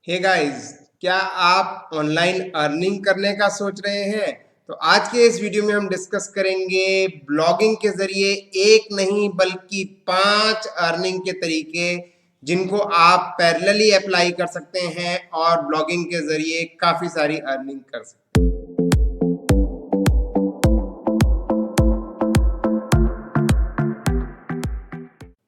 Hey guys, क्या आप online earning करने का सोच रहे हैं? तो आज के इस वीडियो में हम डिस्कस करेंगे ब्लॉगिंग के जरिए एक नहीं बल्कि 5 अर्निंग के तरीके जिनको आप पैरेलली अप्लाई कर सकते हैं और ब्लॉगिंग के जरिए काफी सारी अर्निंग कर सकते हैं।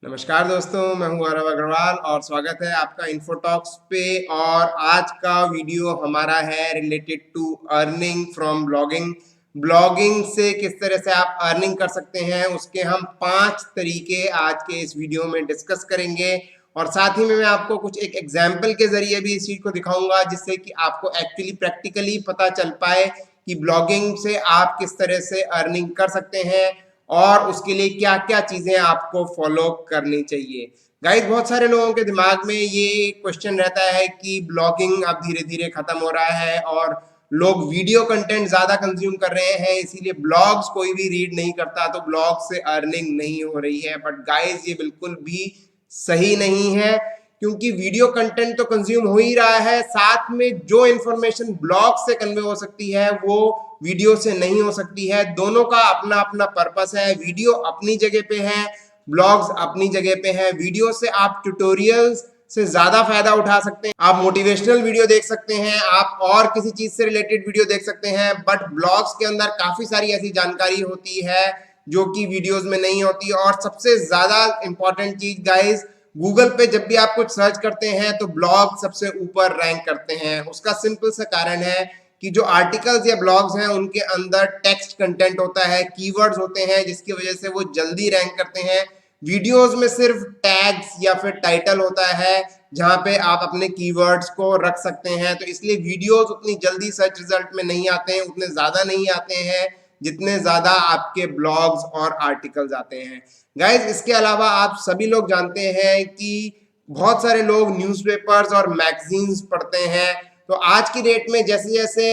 नमस्कार दोस्तों, मैं हूं आरव अग्रवाल और स्वागत है आपका इन्फोटॉक्स पे। और आज का वीडियो हमारा है related to earning from blogging. Blogging से किस तरह से आप अर्निंग कर सकते हैं उसके हम 5 तरीके आज के इस वीडियो में डिस्कस करेंगे। और साथ ही में मैं आपको कुछ एक एग्जाम्पल के जरिए भी इस चीज को दिखाऊंगा जिससे कि आपको एक्चुअली प्रैक्टिकली पता चल पाए कि ब्लॉगिंग से आप किस तरह से अर्निंग कर सकते हैं और उसके लिए क्या क्या चीजें आपको फॉलो करनी चाहिए। गाइस, बहुत सारे लोगों के दिमाग में ये क्वेश्चन रहता है कि ब्लॉगिंग अब धीरे धीरे खत्म हो रहा है और लोग वीडियो कंटेंट ज्यादा कंज्यूम कर रहे हैं, इसीलिए ब्लॉग्स कोई भी रीड नहीं करता तो ब्लॉग से अर्निंग नहीं हो रही है। बट गाइस, ये बिल्कुल भी सही नहीं है, क्योंकि वीडियो कंटेंट तो कंज्यूम हो ही रहा है, साथ में जो इंफॉर्मेशन ब्लॉग से कन्वे हो सकती है वो वीडियो से नहीं हो सकती है। दोनों का अपना अपना पर्पस है। वीडियो अपनी जगह पे है, ब्लॉग्स अपनी जगह पे है। वीडियो से आप ट्यूटोरियल्स से ज्यादा फायदा उठा सकते हैं, आप मोटिवेशनल वीडियो देख सकते हैं, आप और किसी चीज से रिलेटेड वीडियो देख सकते हैं। बट ब्लॉग्स के अंदर काफी सारी ऐसी जानकारी होती है जो कि वीडियोस में नहीं होती। और सबसे ज्यादा इंपॉर्टेंट चीज गाइस, गूगल पे जब भी आप कुछ सर्च करते हैं तो ब्लॉग सबसे ऊपर रैंक करते हैं। उसका सिंपल सा कारण है कि जो आर्टिकल्स या ब्लॉग्स हैं उनके अंदर टेक्स्ट कंटेंट होता है, कीवर्ड्स होते हैं, जिसकी वजह से वो जल्दी रैंक करते हैं। वीडियोस में सिर्फ टैग्स या फिर टाइटल होता है जहां पे आप अपने कीवर्ड्स को रख सकते हैं। तो इसलिए वीडियोस उतनी जल्दी सर्च रिजल्ट में नहीं आते हैं, उतने ज्यादा नहीं आते हैं जितने ज्यादा आपके ब्लॉग्स और आर्टिकल्स आते हैं। गाइज, इसके अलावा आप सभी लोग जानते हैं कि बहुत सारे लोग न्यूज़पेपर्स और मैगजीन्स पढ़ते हैं। तो आज की डेट में जैसे जैसे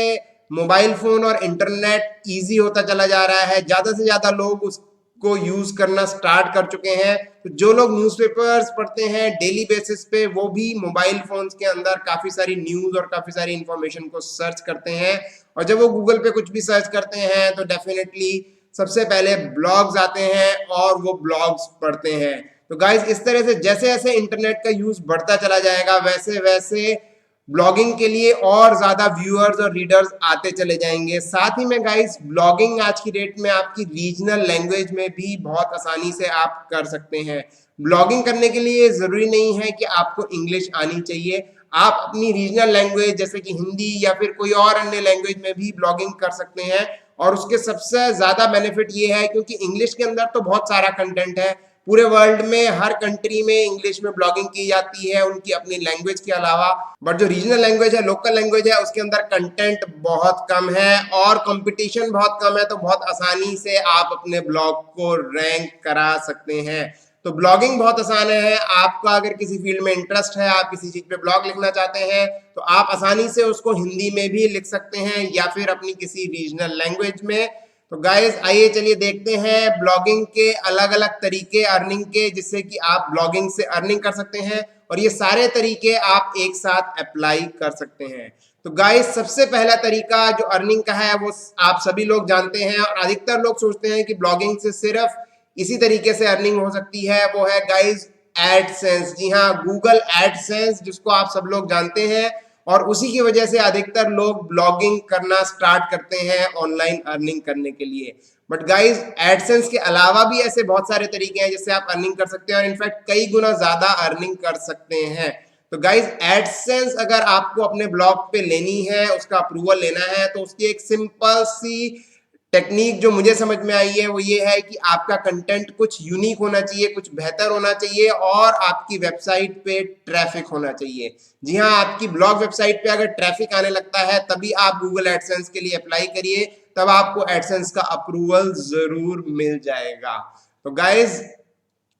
मोबाइल फोन और इंटरनेट इजी होता चला जा रहा है, ज्यादा से ज्यादा लोग उसको यूज करना स्टार्ट कर चुके हैं। तो जो लोग न्यूज़पेपर्स पढ़ते हैं डेली बेसिस पे, वो भी मोबाइल फोन्स के अंदर काफी सारी न्यूज और काफी सारी इंफॉर्मेशन को सर्च करते हैं। और जब वो गूगल पे कुछ भी सर्च करते हैं तो डेफिनेटली सबसे पहले ब्लॉग्स आते हैं और वो ब्लॉग्स पढ़ते हैं। तो गाइज, इस तरह से जैसे जैसे इंटरनेट का यूज बढ़ता चला जाएगा वैसे वैसे ब्लॉगिंग के लिए और ज्यादा व्यूअर्स और रीडर्स आते चले जाएंगे। साथ ही में गाइज, ब्लॉगिंग आज की डेट में आपकी रीजनल लैंग्वेज में भी बहुत आसानी से आप कर सकते हैं। ब्लॉगिंग करने के लिए जरूरी नहीं है कि आपको इंग्लिश आनी चाहिए, आप अपनी रीजनल लैंग्वेज जैसे कि हिंदी या फिर कोई और अन्य लैंग्वेज में भी ब्लॉगिंग कर सकते हैं। और उसके सबसे ज्यादा बेनिफिट ये है क्योंकि इंग्लिश के अंदर तो बहुत सारा कंटेंट है, पूरे वर्ल्ड में हर कंट्री में इंग्लिश में ब्लॉगिंग की जाती है उनकी अपनी लैंग्वेज के अलावा। बट जो रीजनल लैंग्वेज है, लोकल लैंग्वेज है, उसके अंदर कंटेंट बहुत कम है और कंपटीशन बहुत कम है। तो बहुत आसानी से आप अपने ब्लॉग को रैंक करा सकते हैं। तो ब्लॉगिंग बहुत आसान है। आपका अगर किसी फील्ड में इंटरेस्ट है, आप किसी चीज पे ब्लॉग लिखना चाहते हैं, तो आप आसानी से उसको हिंदी में भी लिख सकते हैं या फिर अपनी किसी रीजनल लैंग्वेज में। तो गाइस, आइए चलिए देखते हैं ब्लॉगिंग के अलग अलग तरीके अर्निंग के, जिससे कि आप ब्लॉगिंग से अर्निंग कर सकते हैं और ये सारे तरीके आप एक साथ अप्लाई कर सकते हैं। तो गाइस, सबसे पहला तरीका जो अर्निंग का है वो आप सभी लोग जानते हैं और अधिकतर लोग सोचते हैं कि ब्लॉगिंग से सिर्फ इसी तरीके से अर्निंग हो सकती है, वो है गाइस एडसेंस। जी हाँ, गूगल एडसेंस, जिसको आप सब लोग जानते हैं और उसी की वजह से अधिकतर लोग ब्लॉगिंग करना स्टार्ट करते हैं ऑनलाइन अर्निंग करने के लिए। बट गाइस, एडसेंस के अलावा भी ऐसे बहुत सारे तरीके हैं जिससे आप अर्निंग कर सकते हैं और इनफैक्ट कई गुना ज्यादा अर्निंग कर सकते हैं। तो गाइस, एडसेंस अगर आपको अपने ब्लॉग पे लेनी है, उसका अप्रूवल लेना है, तो उसकी एक सिंपल सी टेक्निक जो मुझे समझ में आई है वो ये है कि आपका कंटेंट कुछ यूनिक होना चाहिए, कुछ बेहतर होना चाहिए और आपकी वेबसाइट पे ट्रैफिक होना चाहिए। जी हाँ, आपकी ब्लॉग वेबसाइट पे अगर ट्रैफिक आने लगता है तभी आप गूगल एडसेंस के लिए अप्लाई करिए, तब आपको एडसेंस का अप्रूवल जरूर मिल जाएगा। तो गाइज,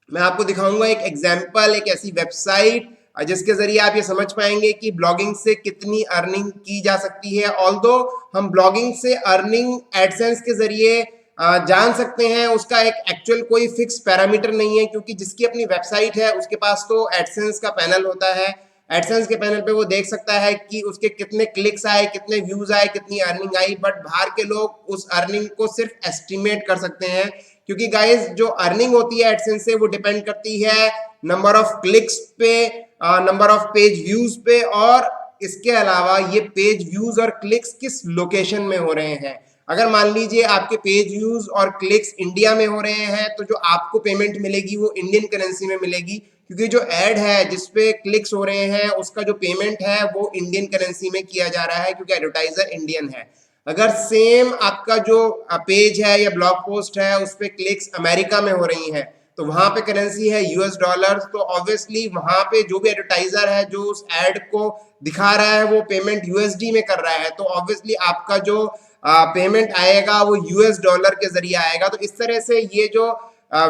मैं आपको दिखाऊंगा एक एग्जाम्पल, एक ऐसी वेबसाइट जिसके जरिए आप ये समझ पाएंगे कि ब्लॉगिंग से कितनी अर्निंग की जा सकती है। ऑल्दो हम ब्लॉगिंग से अर्निंग एडसेंस के जरिए जान सकते हैं, उसका एक एक्चुअल कोई फिक्स पैरामीटर नहीं है, क्योंकि जिसकी अपनी वेबसाइट है उसके पास तो एडसेंस का पैनल होता है। एडसेंस के पैनल पे वो देख सकता है कि उसके कितने क्लिक्स आए, कितने व्यूज आए, कितनी अर्निंग आई। बट बाहर के लोग उस अर्निंग को सिर्फ एस्टिमेट कर सकते हैं, क्योंकि गाइस जो अर्निंग होती है एडसेंस से वो डिपेंड करती है नंबर ऑफ क्लिक्स पे, नंबर ऑफ पेज व्यूज पे, और इसके अलावा ये पेज व्यूज और क्लिक्स किस लोकेशन में हो रहे हैं। अगर मान लीजिए आपके पेज व्यूज और क्लिक्स इंडिया में हो रहे हैं तो जो आपको पेमेंट मिलेगी वो इंडियन करेंसी में मिलेगी, क्योंकि जो एड है जिसपे क्लिक्स हो रहे हैं उसका जो पेमेंट है वो इंडियन करेंसी में किया जा रहा है, क्योंकि एडवर्टाइजर इंडियन है। अगर सेम आपका जो पेज है या ब्लॉग पोस्ट है उस पर क्लिक्स अमेरिका में हो रही हैं तो वहां पे करेंसी है यूएस डॉलर, तो ऑब्वियसली वहां पे जो भी एडवर्टाइजर है जो उस एड को दिखा रहा है वो पेमेंट यूएसडी में कर रहा है, तो ऑब्वियसली आपका जो पेमेंट आएगा वो यूएस डॉलर के जरिए आएगा। तो इस तरह से ये जो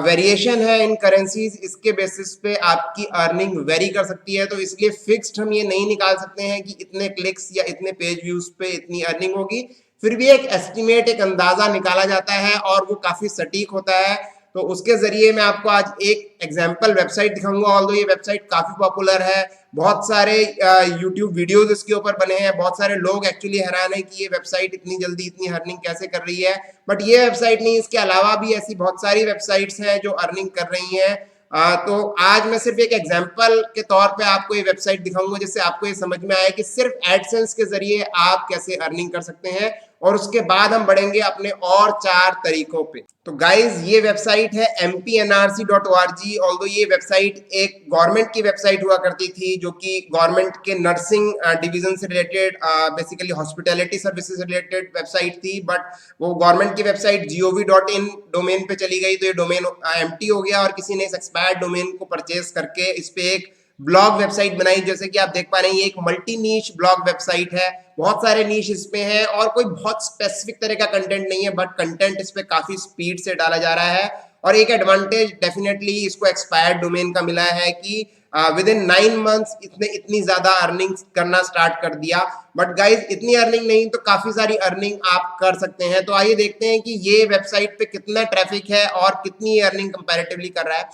वेरिएशन है इन करेंसीज, इसके बेसिस पे आपकी अर्निंग वेरी कर सकती है। तो इसलिए फिक्स्ड हम ये नहीं निकाल सकते हैं कि इतने क्लिक्स या इतने पेज व्यूज पे इतनी अर्निंग होगी, फिर भी एक एस्टिमेट, एक अंदाजा निकाला जाता है और वो काफी सटीक होता है। तो उसके जरिए मैं आपको आज एक एग्जांपल वेबसाइट दिखाऊंगा। ऑल्दो ये वेबसाइट काफी पॉपुलर है, बहुत सारे यूट्यूब वीडियोस इसके ऊपर बने हैं, बहुत सारे लोग एक्चुअली हैरान है कि ये वेबसाइट इतनी जल्दी इतनी अर्निंग कैसे कर रही है। बट ये वेबसाइट नहीं, इसके अलावा भी ऐसी बहुत सारी वेबसाइट्स हैं जो अर्निंग कर रही हैं। तो आज मैं सिर्फ एक एग्जांपल के तौर पे आपको ये वेबसाइट दिखाऊंगा जिससे आपको ये समझ में आए कि सिर्फ एडसेंस के जरिए आप कैसे अर्निंग कर सकते हैं, और उसके बाद हम बढ़ेंगे अपने और 4 तरीकों पे। तो गाइज ये वेबसाइट है mpnrc.org। ऑल्दो ये वेबसाइट एक गवर्नमेंट की वेबसाइट हुआ करती थी जो कि गवर्नमेंट के नर्सिंग डिवीजन से रिलेटेड, बेसिकली हॉस्पिटैलिटी सर्विसेज से रिलेटेड वेबसाइट थी। बट वो गवर्नमेंट की वेबसाइट gov.in डोमेन पे चली गई, तो ये डोमेन एम्प्टी हो गया और किसी ने इस एक्सपायर्ड डोमेन को परचेज करके इस पे एक ब्लॉग वेबसाइट बनाई। जैसे कि आप देख पा रहे हैं ये एक मल्टी नीश ब्लॉग वेबसाइट है, बहुत सारे नीश इसमें हैं और कोई बहुत स्पेसिफिक तरह का कंटेंट नहीं है, बट कंटेंट इस पे काफी स्पीड से डाला जा रहा है। और एक एडवांटेज डेफिनेटली इसको एक्सपायर्ड डोमेन का मिला है कि विद इन 9 मंथ्स इसने इतनी ज्यादा अर्निंग करना स्टार्ट कर दिया। बट गाइज इतनी अर्निंग नहीं तो काफी सारी अर्निंग आप कर सकते हैं। तो आइए देखते हैं कि ये वेबसाइट पे कितना ट्रैफिक है और कितनी अर्निंग कंपैरेटिवली कर रहा है।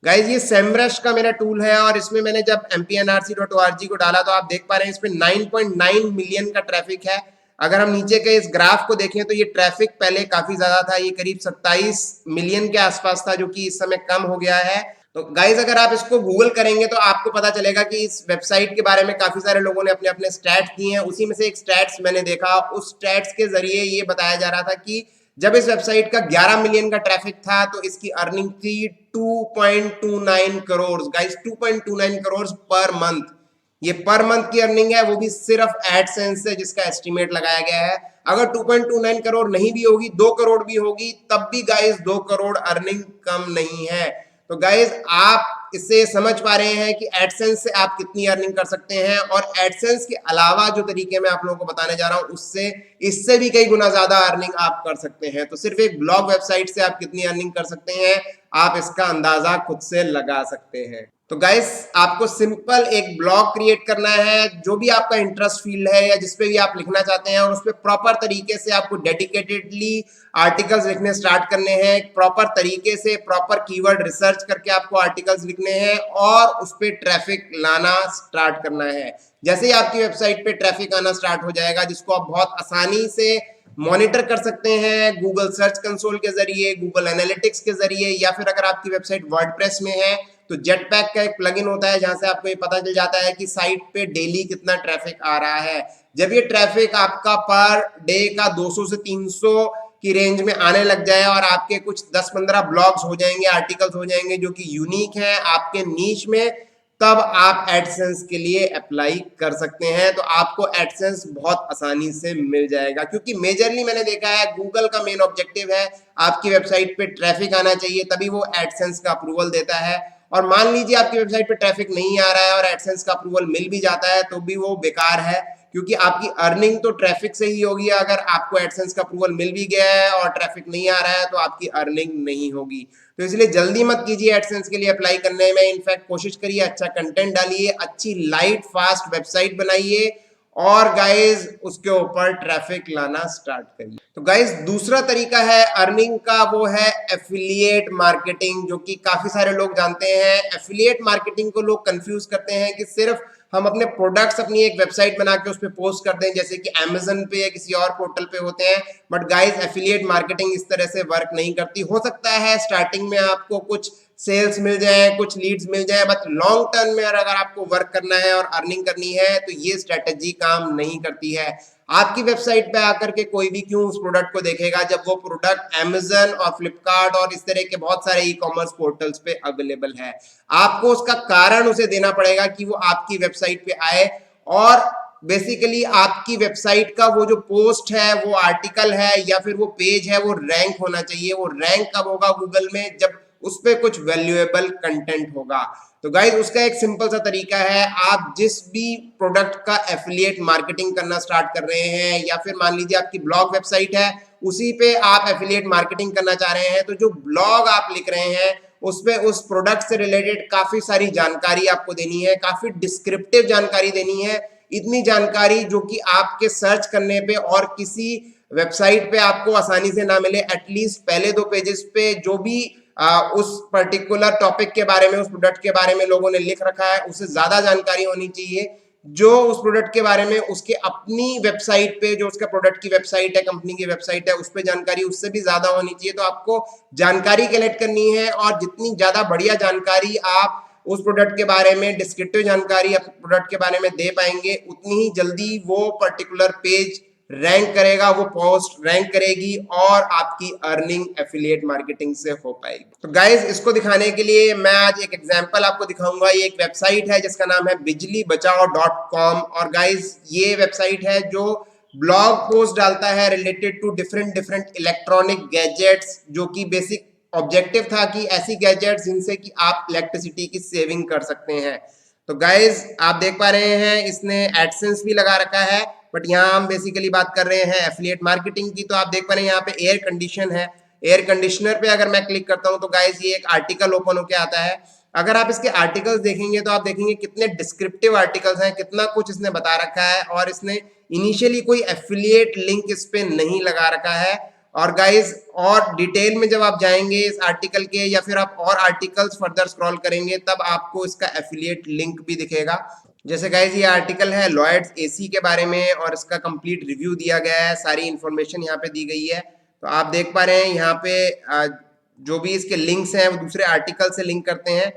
गाइज ये सेमरश का मेरा टूल है और इसमें मैंने जब mpnrc.org को डाला तो आप देख पा रहे हैं इसमें 9.9 मिलियन का ट्रैफिक है। अगर हम नीचे के इस ग्राफ को देखें तो ये ट्रैफिक पहले काफी ज्यादा था, ये करीब 27 मिलियन के आसपास था, जो कि इस समय कम हो गया है। तो गाइज अगर आप इसको गूगल करेंगे तो आपको पता चलेगा कि इस वेबसाइट के बारे में काफी सारे लोगों ने अपने अपने स्टैट्स दिए हैं। उसी में से एक स्टैट्स मैंने देखा, उस स्टैट्स के जरिए ये बताया जा रहा था कि जब इस वेबसाइट का 11 मिलियन का ट्रैफिक था तो इसकी अर्निंग थी 2.29 crore. Guys 2.29 crore per month, ये पर मंथ की अर्निंग है, वो भी सिर्फ एडसेंस से, जिसका एस्टिमेट लगाया गया है। अगर 2.29 करोड़ नहीं भी होगी, 2 करोड़ भी होगी, तब भी गाइस 2 करोड़ अर्निंग कम नहीं है। तो गाइस आप इससे समझ पा रहे हैं कि एडसेंस से आप कितनी अर्निंग कर सकते हैं, और एडसेंस के अलावा जो तरीके मैं आप लोगों को बताने जा रहा हूं उससे इससे भी कई गुना ज्यादा अर्निंग आप कर सकते हैं। तो सिर्फ एक ब्लॉग वेबसाइट से आप कितनी अर्निंग कर सकते हैं आप इसका अंदाजा खुद से लगा सकते हैं। तो गाइस आपको सिंपल एक ब्लॉग क्रिएट करना है, जो भी आपका इंटरेस्ट फील्ड है या जिस पे भी आप लिखना चाहते हैं, और उस पर प्रॉपर तरीके से आपको डेडिकेटेडली आर्टिकल्स लिखने स्टार्ट करने हैं। प्रॉपर तरीके से प्रॉपर कीवर्ड रिसर्च करके आपको आर्टिकल्स लिखने हैं और उस पर ट्रैफिक लाना स्टार्ट करना है। जैसे ही आपकी वेबसाइट पे ट्रैफिक आना स्टार्ट हो जाएगा, जिसको आप बहुत आसानी से मॉनिटर कर सकते हैं गूगल सर्च कंसोल के जरिए, गूगल एनालिटिक्स के जरिए, या फिर अगर आपकी वेबसाइट वर्डप्रेस में है तो जेटपैक का एक प्लगइन होता है जहां से आपको ये पता चल जाता है कि साइट पे डेली कितना ट्रैफिक आ रहा है। जब ये ट्रैफिक आपका पर डे का 200 से 300 की रेंज में आने लग जाए और आपके कुछ 10-15 ब्लॉग्स हो जाएंगे, आर्टिकल्स हो जाएंगे जो कि यूनिक हैं आपके नीश में, तब आप एडसेंस के लिए अप्लाई कर सकते हैं। तो आपको एडसेंस बहुत आसानी से मिल जाएगा, क्योंकि मेजरली मैंने देखा है गूगल का मेन ऑब्जेक्टिव है आपकी वेबसाइट पे ट्रैफिक आना चाहिए, तभी वो एडसेंस का अप्रूवल देता है। और मान लीजिए आपकी वेबसाइट पे ट्रैफिक नहीं आ रहा है और एडसेंस का अप्रूवल मिल भी जाता है तो भी वो बेकार है, क्योंकि आपकी अर्निंग तो ट्रैफिक से ही होगी। अगर आपको एडसेंस का अप्रूवल मिल भी गया है और ट्रैफिक नहीं आ रहा है तो आपकी अर्निंग नहीं होगी। तो इसलिए जल्दी मत कीजिए एडसेंस के लिए अप्लाई करने में। इनफैक्ट कोशिश करिए अच्छा कंटेंट डालिए, अच्छी लाइट फास्ट वेबसाइट बनाइए और गाइज उसके ऊपर ट्रैफिक लाना स्टार्ट करिए। तो गाइज दूसरा तरीका है अर्निंग का, वो है एफिलिएट मार्केटिंग, जो कि काफी सारे लोग जानते हैं। एफिलिएट मार्केटिंग को लोग कंफ्यूज करते हैं कि सिर्फ हम अपने प्रोडक्ट्स अपनी एक वेबसाइट बना के उस पर पोस्ट कर दें, जैसे कि Amazon पे या किसी और पोर्टल पे होते हैं। बट गाइस एफिलिएट मार्केटिंग इस तरह से वर्क नहीं करती। हो सकता है स्टार्टिंग में आपको कुछ सेल्स मिल जाए, कुछ लीड्स मिल जाए, बट लॉन्ग टर्म में अगर आपको वर्क करना है और अर्निंग करनी है तो ये स्ट्रेटेजी काम नहीं करती है। आपकी वेबसाइट पे आकर के कोई भी क्यों उस प्रोडक्ट को देखेगा जब वो प्रोडक्ट Amazon और फ्लिपकार्ट और इस तरह के बहुत सारे ई कॉमर्स पोर्टल्स पे अवेलेबल है। आपको उसका कारण उसे देना पड़ेगा कि वो आपकी वेबसाइट पे आए, और बेसिकली आपकी वेबसाइट का वो जो पोस्ट है, वो आर्टिकल है या फिर वो पेज है, वो रैंक होना चाहिए। वो रैंक कब होगा गूगल में? जब उस पे कुछ वैल्यूएबल कंटेंट होगा। तो गाइज उसका एक सिंपल सा तरीका है, आप जिस भी प्रोडक्ट का एफिलिएट मार्केटिंग करना स्टार्ट कर रहे हैं, या फिर मान लीजिए आपकी ब्लॉग वेबसाइट है, उसी पे आप एफिलिएट मार्केटिंग करना चाह रहे हैं, तो जो ब्लॉग आप लिख रहे हैं उस पे उस प्रोडक्ट से रिलेटेड काफी सारी जानकारी आपको देनी है, काफी डिस्क्रिप्टिव जानकारी देनी है। इतनी जानकारी जो कि आपके सर्च करने पे और किसी वेबसाइट पे आपको आसानी से ना मिले। एटलीस्ट पहले 2 पेजेस पे जो भी उस पर्टिकुलर टॉपिक के बारे में, उस प्रोडक्ट के बारे में लोगों ने लिख रखा है, उससे ज्यादा जानकारी होनी चाहिए जो उस प्रोडक्ट के बारे में उसके अपनी वेबसाइट पे, जो उसका प्रोडक्ट की वेबसाइट है, कंपनी की वेबसाइट है, उस पे जानकारी उससे भी ज्यादा होनी चाहिए। तो आपको जानकारी कलेक्ट करनी है, और जितनी ज्यादा बढ़िया जानकारी आप उस प्रोडक्ट के बारे में, डिस्क्रिप्टिव जानकारी अपने प्रोडक्ट के बारे में दे पाएंगे, उतनी ही जल्दी वो पर्टिकुलर पेज रैंक करेगा, वो पोस्ट रैंक करेगी और आपकी अर्निंग एफिलिएट मार्केटिंग से हो पाएगी। तो गाइज इसको दिखाने के लिए मैं आज एक एग्जांपल आपको दिखाऊंगा। ये एक वेबसाइट है जिसका नाम है bijlibachao.com, और गाइज ये वेबसाइट है जो ब्लॉग पोस्ट डालता है related to different electronic gadgets, जो कि बेसिक ऑब्जेक्टिव था कि ऐसी गैजेट्स जिनसे कि आप इलेक्ट्रिसिटी की सेविंग कर सकते हैं। तो गाइज आप देख पा रहे हैं इसने एडसेंस भी लगा रखा है, बट यहाँ हम बेसिकली बात कर रहे हैं एफिलिएट मार्केटिंग की। तो आप देख पा रहे हैं यहाँ पे एयर कंडीशन है। एयर कंडीशनर पे अगर मैं क्लिक करता हूँ तो गाइज ये एक आर्टिकल ओपन होके आता है। अगर आप इसके आर्टिकल्स देखेंगे तो आप देखेंगे कितने डिस्क्रिप्टिव आर्टिकल्स हैं, कितना कुछ इसने बता रखा है, और इसने इनिशियली कोई एफिलिएट लिंक इस पे नहीं लगा रखा है। और गाइज और डिटेल में जब आप जाएंगे इस आर्टिकल के, या फिर आप और आर्टिकल्स फर्दर स्क्रॉल करेंगे, तब आपको इसका एफिलिएट लिंक भी दिखेगा। जैसे गाइज ये आर्टिकल है लॉयड्स एसी के बारे में, और इसका कंप्लीट रिव्यू दिया गया है, सारी इंफॉर्मेशन यहाँ पे दी गई है। तो आप देख पा रहे हैं यहाँ पे जो भी इसके लिंक्स हैं वो दूसरे आर्टिकल से लिंक करते हैं।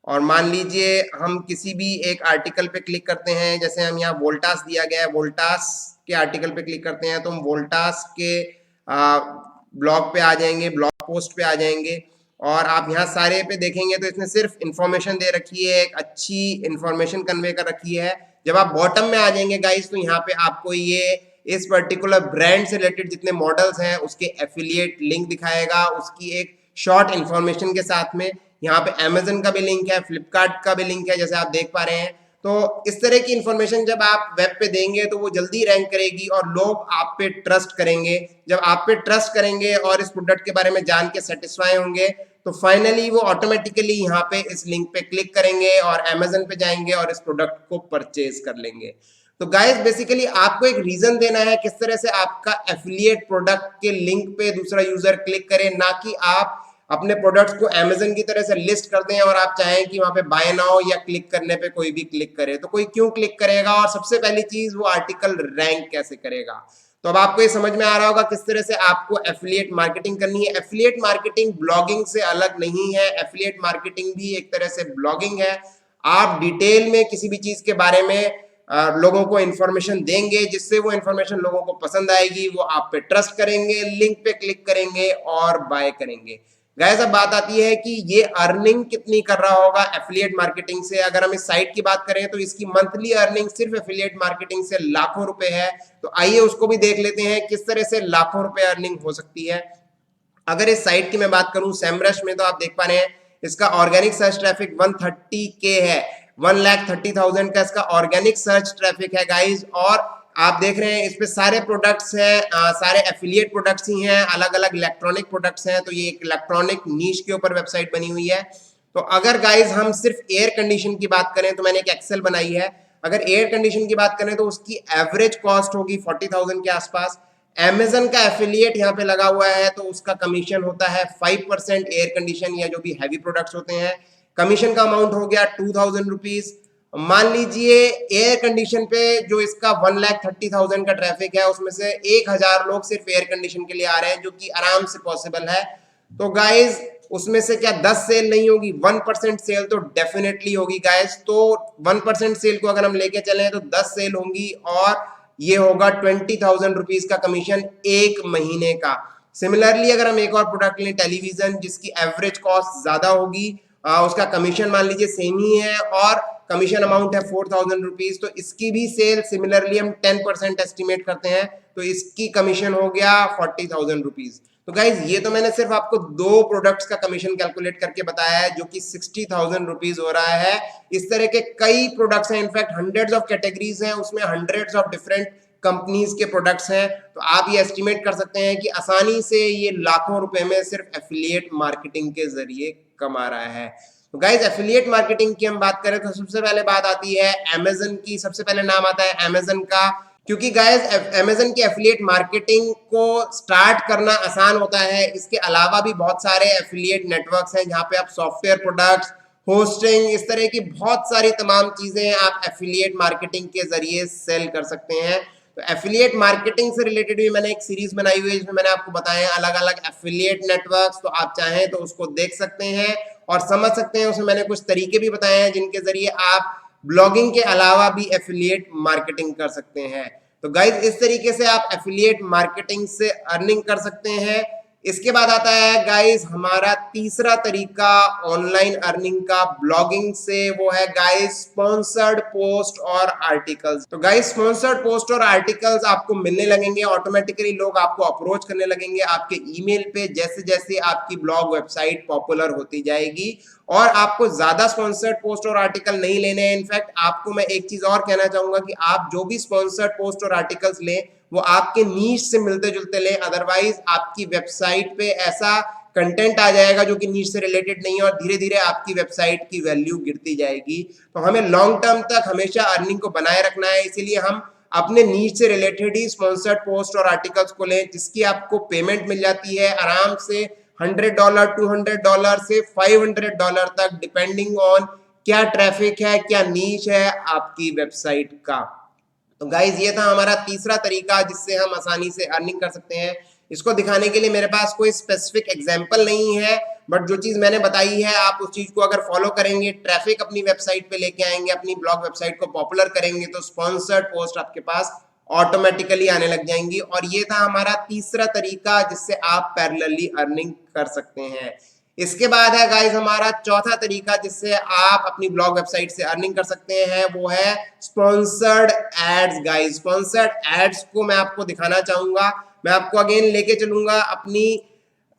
और मान लीजिए हम किसी भी एक आर्टिकल पे क्लिक करते हैं, जैसे हम यहाँ वोल्टास दिया गया है, वोल्टास के आर्टिकल पे क्लिक करते हैं तो हम वोल्टास के ब्लॉग पे आ जाएंगे, ब्लॉग पोस्ट पे आ जाएंगे, और आप यहाँ सारे पे देखेंगे तो इसने सिर्फ इंफॉर्मेशन दे रखी है, एक अच्छी इंफॉर्मेशन कन्वे कर रखी है। जब आप बॉटम में आ जाएंगे गाइस तो यहाँ पे आपको ये इस पर्टिकुलर ब्रांड से रिलेटेड जितने मॉडल्स हैं उसके एफिलिएट लिंक दिखाएगा, उसकी एक शॉर्ट इंफॉर्मेशन के साथ में। यहाँ पे Amazon का भी लिंक है, फ्लिपकार्ट का भी लिंक है, जैसे आप देख पा रहे हैं। तो इस तरह की इंफॉर्मेशन जब आप वेब पे देंगे तो वो जल्दी रैंक करेगी और लोग आप पे ट्रस्ट करेंगे। जब आप पे ट्रस्ट करेंगे और इस प्रोडक्ट के बारे में जान के सेटिस्फाई होंगे तो फाइनली वो ऑटोमेटिकली यहाँ पे इस लिंक पे क्लिक करेंगे और Amazon पे जाएंगे और इस प्रोडक्ट को परचेज कर लेंगे। तो गाइस बेसिकली आपको एक रीजन देना है किस तरह से आपका एफिलिएट प्रोडक्ट के लिंक पे दूसरा यूजर क्लिक करे, ना कि आप अपने प्रोडक्ट्स को Amazon की तरह से लिस्ट कर दें और आप चाहें कि वहां पे बाय नाउ या क्लिक करने पे कोई भी क्लिक करे। तो कोई क्यों क्लिक करेगा, और सबसे पहली चीज वो आर्टिकल रैंक कैसे करेगा। तो अब आपको ये समझ में आ रहा होगा किस तरह से आपको एफिलिएट मार्केटिंग करनी है। एफिलिएट मार्केटिंग ब्लॉगिंग से अलग नहीं है, एफिलिएट मार्केटिंग भी एक तरह से ब्लॉगिंग है। आप डिटेल में किसी भी चीज के बारे में लोगों को इंफॉर्मेशन देंगे, जिससे वो इंफॉर्मेशन लोगों को पसंद आएगी, वो आप पे ट्रस्ट करेंगे, लिंक पे क्लिक करेंगे और बाय करेंगे। गाइस अब बात आती है कि ये अर्निंग कितनी कर रहा होगा एफिलिएट मार्केटिंग से। अगर हम इस साइट की बात करें तो इसकी मंथली अर्निंग सिर्फ एफिलिएट मार्केटिंग से लाखों रुपए है। तो आइए उसको भी देख लेते हैं किस तरह से लाखों रुपए अर्निंग हो सकती है। अगर इस साइट की मैं बात करूं सेमरश में, तो आप देख पा रहे हैं इसका ऑर्गेनिक सर्च ट्रैफिक 130K है, 1,30,000 का इसका ऑर्गेनिक सर्च ट्रैफिक है गाइज। और आप देख रहे हैं इस पे सारे प्रोडक्ट्स हैं, सारे एफिलिएट प्रोडक्ट्स ही हैं, अलग अलग इलेक्ट्रॉनिक प्रोडक्ट्स हैं। तो ये एक इलेक्ट्रॉनिक नीश के ऊपर वेबसाइट बनी हुई है। तो अगर गाइज हम सिर्फ एयर कंडीशन की बात करें तो मैंने एक एक्सेल बनाई है। अगर एयर कंडीशन की बात करें तो उसकी एवरेज कॉस्ट होगी 40,000 के आसपास। Amazon का एफिलिएट यहाँ पे लगा हुआ है तो उसका कमीशन होता है 5% एयर कंडीशन या जो भी हैवी प्रोडक्ट्स होते हैं। कमीशन का अमाउंट हो गया 2,000 रुपीज। मान लीजिए एयर कंडीशन पे जो इसका 1,30,000 का ट्रैफिक है उसमें से 1,000 लोग सिर्फ एयर कंडीशन के लिए आ रहे हैं, जो कि आराम से पॉसिबल है। तो गाइज उसमें से क्या 10 सेल नहीं होगी? 1% सेल तो डेफिनेटली होगी गाइज। तो 1% सेल को अगर हम लेके चले तो 10 सेल होंगी और ये होगा 20,000 रुपीज का कमीशन एक महीने का। सिमिलरली अगर हम एक और प्रोडक्ट लें, टेलीविजन, जिसकी एवरेज कॉस्ट ज्यादा होगी, उसका कमीशन मान लीजिए सेम ही है और कमीशन अमाउंट है 4,000 रुपीज, तो इसकी भी सेल सिमिलरली हम 10% एस्टिमेट करते हैं, तो इसकी कमीशन हो गया 40,000 रुपीज। तो गाइज ये तो मैंने सिर्फ आपको दो प्रोडक्ट्स का कमीशन कैलकुलेट करके बताया है, जो कि 60,000 रुपीज हो रहा है। इस तरह के कई प्रोडक्ट्स हैं, इनफैक्ट हंड्रेड्स ऑफ कैटेगरीज हैं, उसमें हंड्रेड्स ऑफ डिफरेंट कंपनीज के प्रोडक्ट्स हैं। तो आप ये एस्टिमेट कर सकते हैं कि आसानी से ये लाखों रुपए में सिर्फ एफिलिएट मार्केटिंग के जरिए कमा रहा है। तो गाइज एफिलिएट मार्केटिंग की हम बात करें तो सबसे पहले बात आती है अमेजन की। सबसे पहले नाम आता है अमेजन का, क्योंकि गाइज अमेजन की एफिलिएट मार्केटिंग को स्टार्ट करना आसान होता है। इसके अलावा भी बहुत सारे एफिलिएट नेटवर्क्स हैं जहां पे आप सॉफ्टवेयर प्रोडक्ट्स, होस्टिंग, इस तरह की बहुत सारी तमाम चीजें आप एफिलिएट मार्केटिंग के जरिए सेल कर सकते हैं। तो एफिलिएट मार्केटिंग से रिलेटेड भी मैंने एक सीरीज बनाई हुई है जिसमें मैंने आपको बताया अलग अलग एफिलिएट नेटवर्क्स, तो आप चाहें तो उसको देख सकते हैं और समझ सकते हैं। उसमें मैंने कुछ तरीके भी बताए हैं जिनके जरिए आप ब्लॉगिंग के अलावा भी एफिलिएट मार्केटिंग कर सकते हैं। तो गाइज इस तरीके से आप एफिलिएट मार्केटिंग से अर्निंग कर सकते हैं। इसके बाद आता है गाइज हमारा तीसरा तरीका ऑनलाइन अर्निंग का ब्लॉगिंग से, वो है गाइज स्पॉन्सर्ड पोस्ट और आर्टिकल्स। तो गाइज स्पॉन्सर्ड पोस्ट और आर्टिकल्स आपको मिलने लगेंगे ऑटोमेटिकली, लोग आपको अप्रोच करने लगेंगे आपके ईमेल पे जैसे जैसे आपकी ब्लॉग वेबसाइट पॉपुलर होती जाएगी। और आपको ज्यादा स्पॉन्सर्ड पोस्ट और आर्टिकल नहीं लेने हैं। इनफैक्ट आपको मैं एक चीज और कहना चाहूंगा कि आप जो भी स्पॉन्सर्ड पोस्ट और आर्टिकल्स लें वो आपके नीश से मिलते जुलते लें, अदरवाइज आपकी वेबसाइट पे ऐसा कंटेंट आ जाएगा जो कि नीश से रिलेटेड नहीं है और धीरे धीरे आपकी वेबसाइट की वैल्यू गिरती जाएगी। तो हमें लॉन्ग टर्म तक हमेशा अर्निंग को बनाए रखना है, इसीलिए हम अपने नीश से रिलेटेड ही स्पॉन्सर्ड पोस्ट और आर्टिकल्स को लें जिसकी आपको पेमेंट मिल जाती है आराम से $100, $200 से $500 तक, डिपेंडिंग ऑन क्या ट्रैफिक है, क्या नीश है आपकी वेबसाइट का। तो गाइज ये था हमारा तीसरा तरीका जिससे हम आसानी से अर्निंग कर सकते हैं। इसको दिखाने के लिए मेरे पास कोई स्पेसिफिक एग्जांपल नहीं है, बट जो चीज मैंने बताई है आप उस चीज को अगर फॉलो करेंगे, ट्रैफिक अपनी वेबसाइट पे लेके आएंगे, अपनी ब्लॉग वेबसाइट को पॉपुलर करेंगे, तो स्पॉन्सर्ड पोस्ट आपके पास ऑटोमेटिकली आने लग जाएंगी। और ये था हमारा तीसरा तरीका जिससे आप पैरेलली अर्निंग कर सकते हैं। इसके बाद है गाइस हमारा चौथा तरीका जिससे आप अपनी ब्लॉग वेबसाइट से अर्निंग कर सकते हैं, वो है sponsored ads. Guys sponsored ads को मैं आपको दिखाना चाहूंगा, मैं आपको अगेन लेके चलूंगा अपनी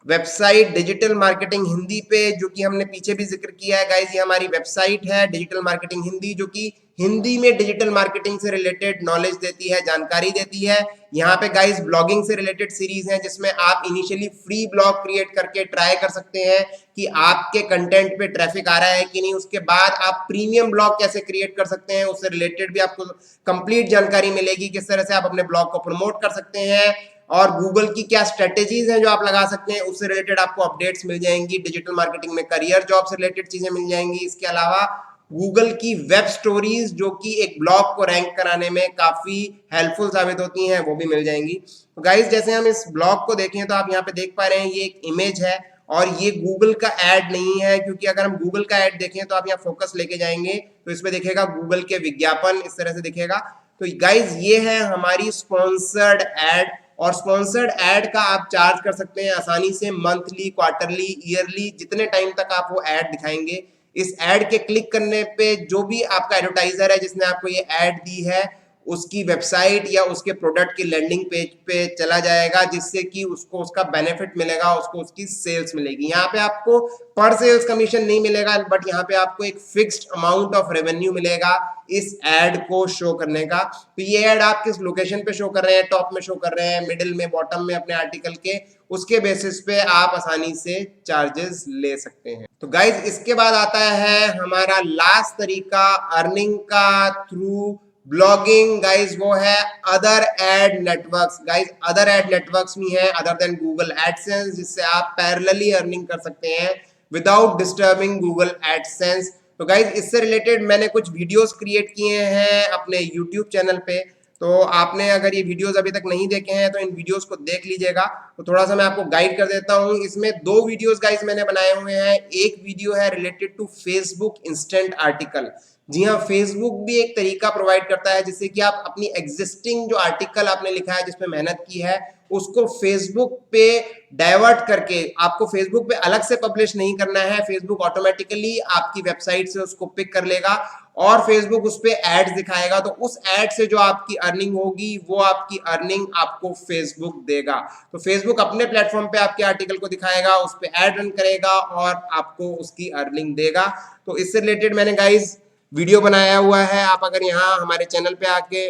वेबसाइट डिजिटल मार्केटिंग हिंदी पे, जो कि हमने पीछे भी जिक्र किया है। गाइस ये हमारी वेबसाइट है डिजिटल मार्केटिंग हिंदी, जो कि हिंदी में डिजिटल मार्केटिंग से रिलेटेड नॉलेज देती है, जानकारी देती है। यहाँ पे गाइस ब्लॉगिंग से रिलेटेड सीरीज है जिसमें आप इनिशियली फ्री ब्लॉग क्रिएट करके ट्राई कर सकते हैं कि आपके कंटेंट पे ट्रैफिक आ रहा है कि नहीं। उसके बाद आप प्रीमियम ब्लॉग कैसे क्रिएट कर सकते हैं, उससे रिलेटेड भी आपको कंप्लीट जानकारी मिलेगी, किस तरह से आप अपने ब्लॉग को प्रमोट कर सकते हैं और गूगल की क्या स्ट्रेटेजीज हैं जो आप लगा सकते हैं, उससे रिलेटेड आपको अपडेट्स मिल जाएंगी। डिजिटल मार्केटिंग में करियर जॉब से रिलेटेड चीजें मिल जाएंगी। इसके अलावा गूगल की वेब स्टोरीज जो कि एक ब्लॉग को रैंक कराने में काफी हेल्पफुल साबित होती हैं, वो भी मिल जाएंगी। तो गाइस जैसे हम इस ब्लॉग को देखें तो आप यहाँ पे देख पा रहे हैं ये एक इमेज है और ये गूगल का एड नहीं है, क्योंकि अगर हम गूगल का एड देखें तो आप यहाँ फोकस लेके जाएंगे तो इसमें दिखेगा गूगल के विज्ञापन, इस तरह से दिखेगा। तो गाइज ये है हमारी स्पॉन्सर्ड एड, और स्पॉन्सर्ड एड का आप चार्ज कर सकते हैं आसानी से, मंथली, क्वार्टरली, ईयरली, जितने टाइम तक आप वो एड दिखाएंगे। इस एड के क्लिक करने पे जो भी आपका एडवर्टाइजर है जिसने आपको ये एड दी है उसकी वेबसाइट या उसके प्रोडक्ट की लैंडिंग पेज पे चला जाएगा, जिससे कि उसको उसका बेनिफिट मिलेगा, उसको उसकी सेल्स मिलेगी। यहाँ पे आपको पर सेल्स कमीशन नहीं मिलेगा, बट यहाँ पे आपको एक फिक्स्ड अमाउंट ऑफ रेवेन्यू मिलेगा इस एड को शो करने का। तो ये एड आप किस लोकेशन पे शो कर रहे हैं, टॉप में शो कर रहे हैं, मिडिल में, बॉटम में अपने आर्टिकल के, उसके बेसिस पे आप आसानी से चार्जेस ले सकते हैं। तो गाइज इसके बाद आता है हमारा लास्ट तरीका अर्निंग का थ्रू ब्लॉगिंग। गाइज वो है other ad networks. Guys other ad networks भी हैं अदर देन गूगल एडसेंस, जिससे आप पैरेलली अर्निंग कर सकते हैं विदाउट डिस्टर्बिंग गूगल एडसेंस। तो गाइज इससे रिलेटेड मैंने कुछ वीडियोस क्रिएट किए हैं अपने यूट्यूब चैनल पे, तो आपने अगर ये वीडियोस अभी तक नहीं देखे हैं तो इन वीडियोस को देख लीजिएगा। तो थोड़ा सा मैं आपको गाइड कर देता हूँ। इसमें 2 वीडियोस गाइज मैंने बनाए हुए हैं। एक वीडियो है related to Facebook instant article. जी हाँ, फेसबुक भी एक तरीका प्रोवाइड करता है जिससे कि आप अपनी एग्जिस्टिंग जो आर्टिकल आपने लिखा है, जिसमें मेहनत की है, उसको फेसबुक पे डाइवर्ट करके, आपको फेसबुक पे अलग से पब्लिश नहीं करना है, फेसबुक ऑटोमेटिकली आपकी वेबसाइट से उसको पिक कर लेगा और फेसबुक उस पे एड्स दिखाएगा। तो उस एड से जो आपकी अर्निंग होगी वो आपकी अर्निंग आपको फेसबुक देगा। तो फेसबुक अपने प्लेटफॉर्म पे आपके आर्टिकल को दिखाएगा, उस पे एड रन करेगा और आपको उसकी अर्निंग देगा। तो इससे रिलेटेड मैंने गाइज वीडियो बनाया हुआ है। आप अगर यहाँ हमारे चैनल पे आके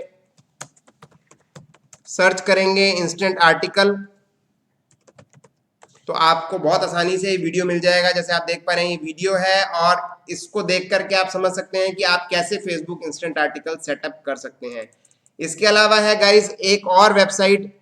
सर्च करेंगे इंस्टेंट आर्टिकल तो आपको बहुत आसानी से वीडियो मिल जाएगा। जैसे आप देख पा रहे हैं ये वीडियो है और इसको देख करके आप समझ सकते हैं कि आप कैसे फेसबुक इंस्टेंट आर्टिकल सेटअप कर सकते हैं। इसके अलावा है गाइस एक और वेबसाइट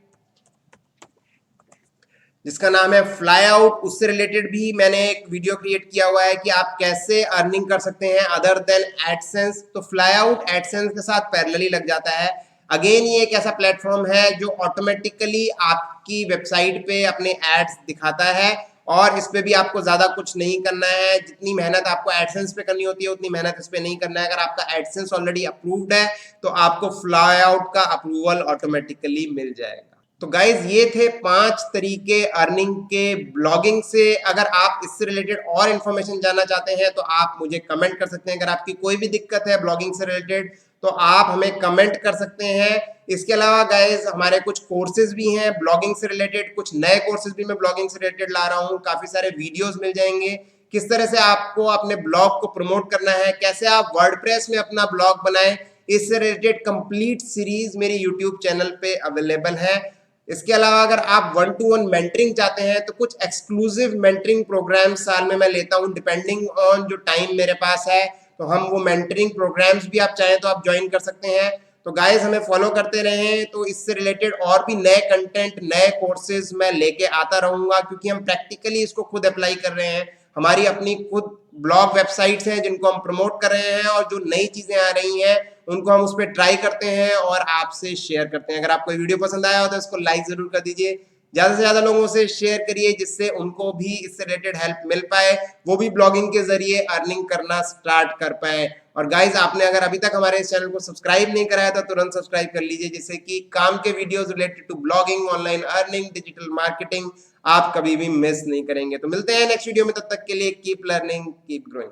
जिसका नाम है फ्लाई आउट, उससे रिलेटेड भी मैंने एक वीडियो क्रिएट किया हुआ है कि आप कैसे अर्निंग कर सकते हैं अदर देन एडसेंस। तो फ्लाई आउट एडसेंस के साथ पैरेलली लग जाता है। अगेन ये एक ऐसा प्लेटफॉर्म है जो ऑटोमेटिकली आपकी वेबसाइट पे अपने एड्स दिखाता है और इस पे भी आपको ज्यादा कुछ नहीं करना है। जितनी मेहनत आपको एडसेंस पे करनी होती है उतनी मेहनत इस पे नहीं करना है। अगर आपका एडसेंस ऑलरेडी अप्रूव्ड है तो आपको फ्लाई आउट का अप्रूवल ऑटोमेटिकली मिल जाएगा। तो गाइज ये थे 5 तरीके अर्निंग के ब्लॉगिंग से। अगर आप इससे रिलेटेड और इन्फॉर्मेशन जानना चाहते हैं तो आप मुझे कमेंट कर सकते हैं। अगर आपकी कोई भी दिक्कत है ब्लॉगिंग से रिलेटेड तो आप हमें कमेंट कर सकते हैं। इसके अलावा गाइज हमारे कुछ कोर्सेज भी हैं ब्लॉगिंग से रिलेटेड, कुछ नए कोर्सेज भी मैं ब्लॉगिंग से रिलेटेड ला रहा हूँ। काफी सारे वीडियोस मिल जाएंगे किस तरह से आपको अपने ब्लॉग को प्रमोट करना है, कैसे आप वर्डप्रेस में अपना ब्लॉग बनाएं, इससे रिलेटेड कंप्लीट सीरीज मेरी यूट्यूब चैनल पे अवेलेबल है। इसके अलावा अगर आप 1-to-1 मेंटरिंग चाहते हैं तो कुछ एक्सक्लूसिव मेंटरिंग प्रोग्राम साल में मैं लेता हूं डिपेंडिंग ऑन जो टाइम मेरे पास है। तो हम वो मेंटरिंग प्रोग्राम्स भी आप चाहें तो आप ज्वाइन कर सकते हैं। तो गाइस हमें फॉलो करते रहें, तो इससे रिलेटेड और भी नए कंटेंट, नए कोर्सेज मैं लेके आता रहूंगा क्योंकि हम प्रैक्टिकली इसको खुद अप्लाई कर रहे हैं। हमारी अपनी खुद ब्लॉग वेबसाइट्स हैं जिनको हम प्रमोट कर रहे हैं और जो नई चीजें आ रही हैं उनको हम उस पर ट्राई करते हैं और आपसे शेयर करते हैं। अगर आपको वीडियो पसंद आया हो तो इसको लाइक जरूर कर दीजिए, ज्यादा से ज्यादा लोगों से शेयर करिए जिससे उनको भी इससे रिलेटेड हेल्प मिल पाए, वो भी ब्लॉगिंग के जरिए अर्निंग करना स्टार्ट कर पाए। और गाइज आपने अगर अभी तक हमारे इस चैनल को सब्सक्राइब नहीं कराया तो तुरंत सब्सक्राइब कर लीजिए जिससे कि काम के videos related to blogging, online earning, digital marketing आप कभी भी मिस नहीं करेंगे। तो मिलते हैं नेक्स्ट वीडियो में, तब तक के लिए कीप लर्निंग, कीप ग्रोइंग।